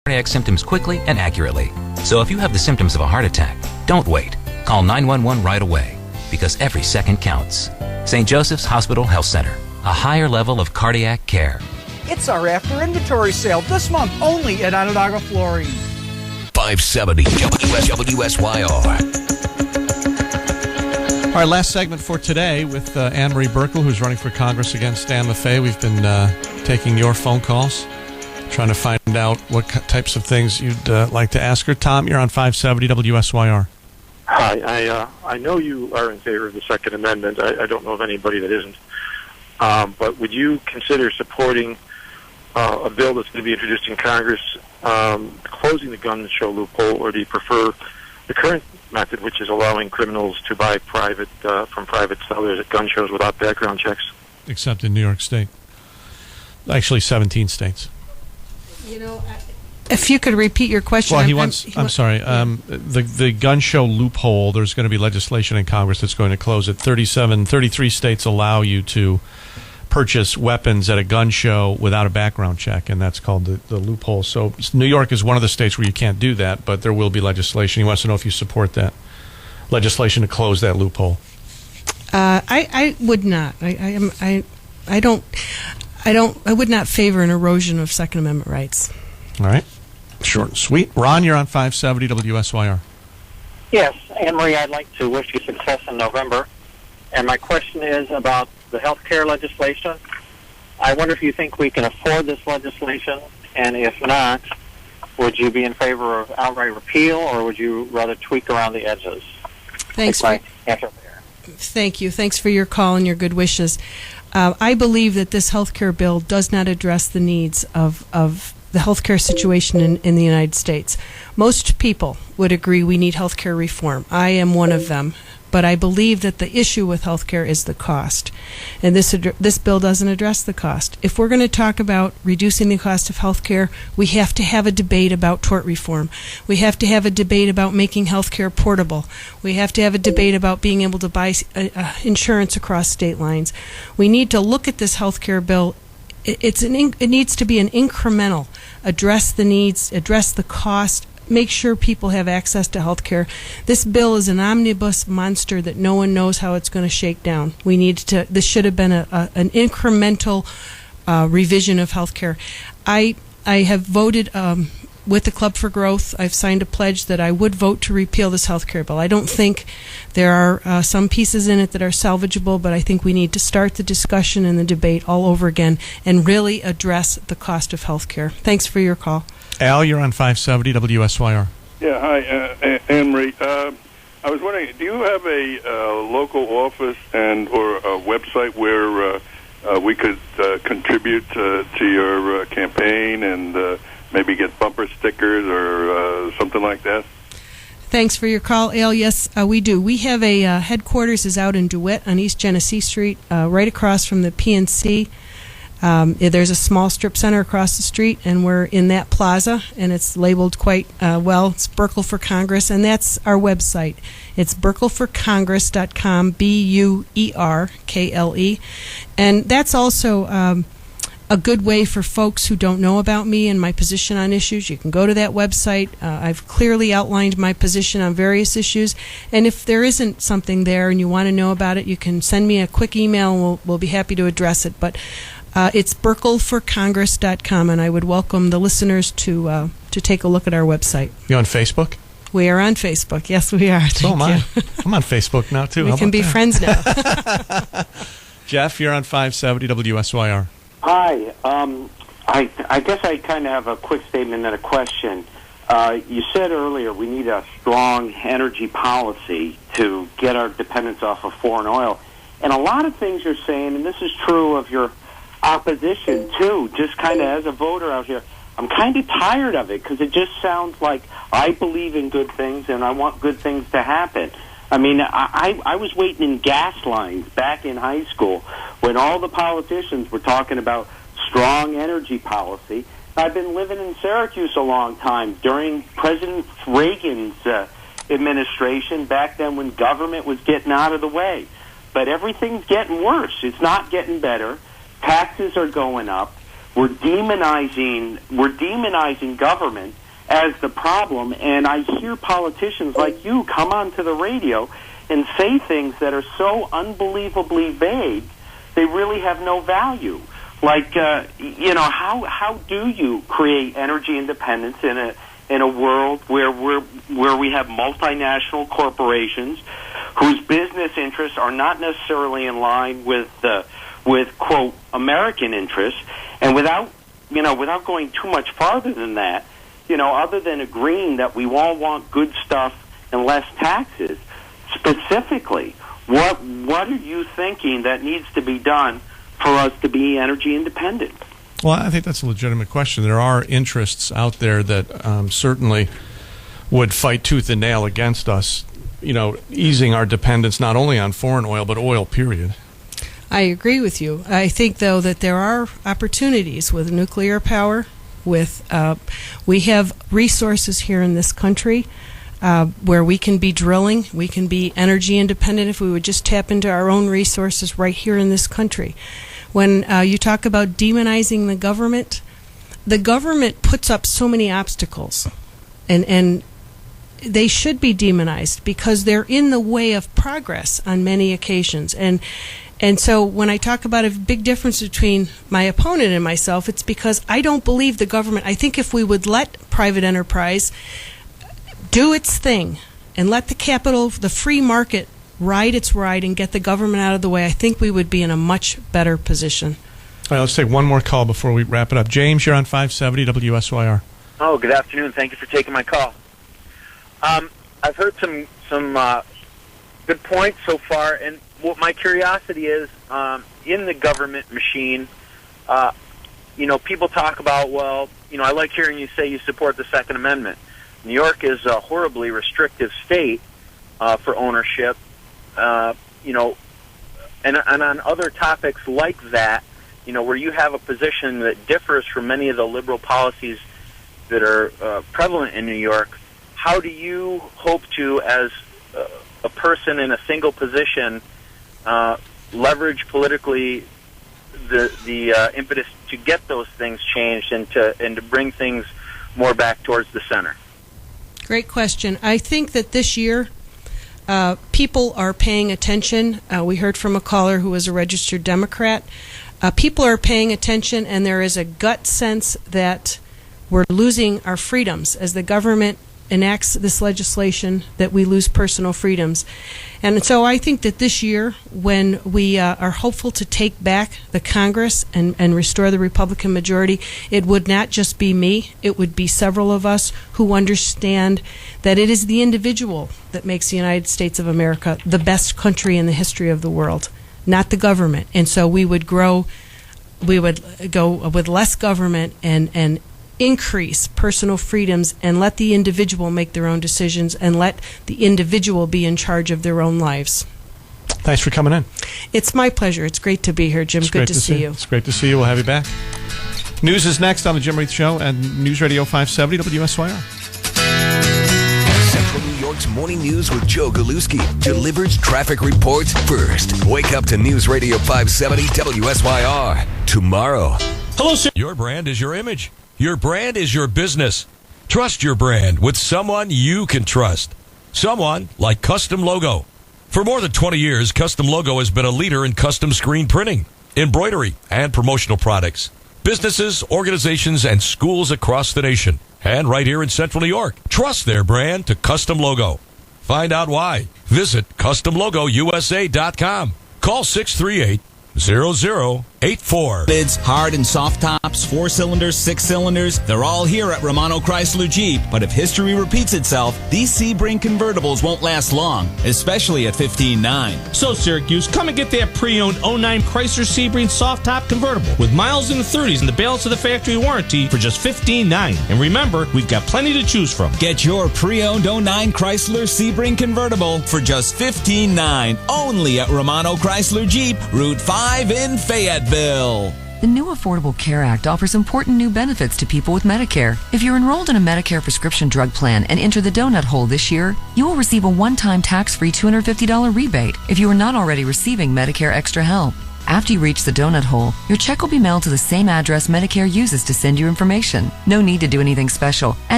cardiac symptoms quickly and accurately. So if you have the symptoms of a heart attack, don't wait. Call 911 right away, because every second counts. St. Joseph's Hospital Health Center, a higher level of cardiac care. It's our after inventory sale this month only at Onondaga Flooring. 570 WSYR. All right, last segment for today with Anne-Marie Burkle, who's running for Congress against Stan Maffei. We've been taking your phone calls, trying to find out what types of things you'd like to ask her. Tom, you're on 570 WSYR. Hi, I know you are in favor of the Second Amendment. I don't know of anybody that isn't. But would you consider supporting a bill that's going to be introduced in Congress closing the gun show loophole, or do you prefer the current method, which is allowing criminals to buy from private sellers at gun shows without background checks? Except in New York State. Actually, 17 states. You know, if you could repeat your question. Well, I'm sorry. The gun show loophole, there's going to be legislation in Congress that's going to close it. 33 states allow you to purchase weapons at a gun show without a background check, and that's called the loophole. So New York is one of the states where you can't do that, but there will be legislation. He wants to know if you support that legislation to close that loophole. I would not. I would not favor an erosion of Second Amendment rights. All right. Short and sweet. Ron, you're on 570 WSYR. Yes, Anne-Marie, I'd like to wish you success in November. And my question is about the health care legislation. I wonder if you think we can afford this legislation, and if not, would you be in favor of outright repeal, or would you rather tweak around the edges? Thanks. My answer there. Thank you. Thanks for your call and your good wishes. I believe that this health care bill does not address the needs of the healthcare situation in the United States. Most people would agree we need healthcare reform. I am one of them. But I believe that the issue with healthcare is the cost. And this bill doesn't address the cost. If we're going to talk about reducing the cost of healthcare, we have to have a debate about tort reform. We have to have a debate about making healthcare portable. We have to have a debate about being able to buy insurance across state lines. We need to look at this healthcare bill. It needs to be an incremental, address the needs, address the cost, make sure people have access to health care. This bill is an omnibus monster that no one knows how it's going to shake down. This should have been an incremental revision of health care. I have voted with the Club for Growth. I've signed a pledge that I would vote to repeal this health care bill. I don't think there are some pieces in it that are salvageable, but I think we need to start the discussion and the debate all over again and really address the cost of health care. Thanks for your call. Al, you're on 570 WSYR. Yeah, hi, Anne-Marie. I was wondering, do you have a local office or a website where we could contribute to your campaign and maybe get bumper stickers or something like that? Thanks for your call, Al. Yes, we do. We have a headquarters is out in DeWitt on East Genesee Street, right across from the PNC. There's a small strip center across the street, and we're in that plaza, and it's labeled quite well. It's Burkle for Congress, and that's our website. It's burkleforcongress.com, BUERKLE. And that's also a good way for folks who don't know about me and my position on issues. You can go to that website. I've clearly outlined my position on various issues, and if there isn't something there and you want to know about it, you can send me a quick email, and we'll be happy to address it. But it's burkleforcongress.com, and I would welcome the listeners to take a look at our website. You on Facebook? We are on Facebook. Yes, we are. So am I. I'm on Facebook now, too. We can be friends now. Jeff, you're on 570 WSYR. Hi. I guess I kind of have a quick statement and a question. You said earlier we need a strong energy policy to get our dependence off of foreign oil. And a lot of things you're saying, and this is true of your opposition, too, just kind of as a voter out here, I'm kind of tired of it because it just sounds like I believe in good things and I want good things to happen. I mean, I was waiting in gas lines back in high school when all the politicians were talking about strong energy policy. I've been living in Syracuse a long time during President Reagan's administration, back then when government was getting out of the way. But everything's getting worse. It's not getting better. Taxes are going up. we're demonizing government as the problem. And I hear politicians like you come onto the radio and say things that are so unbelievably vague, they really have no value. Like, how do you create energy independence in a world where we have multinational corporations whose business interests are not necessarily in line with quote American interests, and without going too much farther than that, other than agreeing that we all want good stuff and less taxes, specifically, what are you thinking that needs to be done for us to be energy independent? Well, I think that's a legitimate question. There are interests out there that certainly would fight tooth and nail against us, easing our dependence not only on foreign oil, but oil, period. I agree with you. I think, though, that there are opportunities with nuclear power. We have resources here in this country where we can be drilling, we can be energy independent if we would just tap into our own resources right here in this country. When you talk about demonizing the government puts up so many obstacles, and they should be demonized because they're in the way of progress on many occasions. And so when I talk about a big difference between my opponent and myself, it's because I don't believe the government. I think if we would let private enterprise do its thing and let the free market ride its ride and get the government out of the way, I think we would be in a much better position. All right, let's take one more call before we wrap it up. James, you're on 570 WSYR. Oh, good afternoon. Thank you for taking my call. I've heard some good points so far, and what my curiosity is, in the government machine, people talk about, I like hearing you say you support the Second Amendment. New York is a horribly restrictive state for ownership, and on other topics like that, where you have a position that differs from many of the liberal policies that are prevalent in New York. How do you hope to, as a person in a single position, leverage politically the impetus to get those things changed and to bring things more back towards the center? Great question. I think that this year people are paying attention. We heard from a caller who was a registered Democrat. People are paying attention, and there is a gut sense that we're losing our freedoms as the government enacts this legislation, that we lose personal freedoms. And so I think that this year, when we are hopeful to take back the Congress and restore the Republican majority, it would not just be me, it would be several of us who understand that it is the individual that makes the United States of America the best country in the history of the world, not the government. And so we would go with less government and increase personal freedoms and let the individual make their own decisions and let the individual be in charge of their own lives. Thanks for coming in. It's my pleasure. It's great to be here, Jim. Good to see you. It's great to see you. We'll have you back. News is next on the Jim Reith Show and News Radio 570 WSYR. Central New York's Morning News with Joe Galuski delivers traffic reports first. Wake up to News Radio 570 WSYR tomorrow. Hello, sir. Your brand is your image. Your brand is your business. Trust your brand with someone you can trust. Someone like Custom Logo. For more than 20 years, Custom Logo has been a leader in custom screen printing, embroidery, and promotional products. Businesses, organizations, and schools across the nation, and right here in Central New York, trust their brand to Custom Logo. Find out why. Visit CustomLogoUSA.com. Call 638-0084. Lids, hard and soft tops, 4-cylinders, 6-cylinders, they're all here at Romano Chrysler Jeep. But if history repeats itself, these Sebring convertibles won't last long, especially at $15,900. So Syracuse, come and get that pre-owned 09 Chrysler Sebring soft top convertible with miles in the 30s and the balance of the factory warranty for just $15,900. And remember, we've got plenty to choose from. Get your pre-owned 09 Chrysler Sebring convertible for just $15,900 only at Romano Chrysler Jeep, Route 5 in Fayetteville. The new Affordable Care Act offers important new benefits to people with Medicare. If you're enrolled in a Medicare prescription drug plan and enter the donut hole this year, you will receive a one-time tax-free $250 rebate if you are not already receiving Medicare Extra Help. After you reach the donut hole, your check will be mailed to the same address Medicare uses to send you information. No need to do anything special. And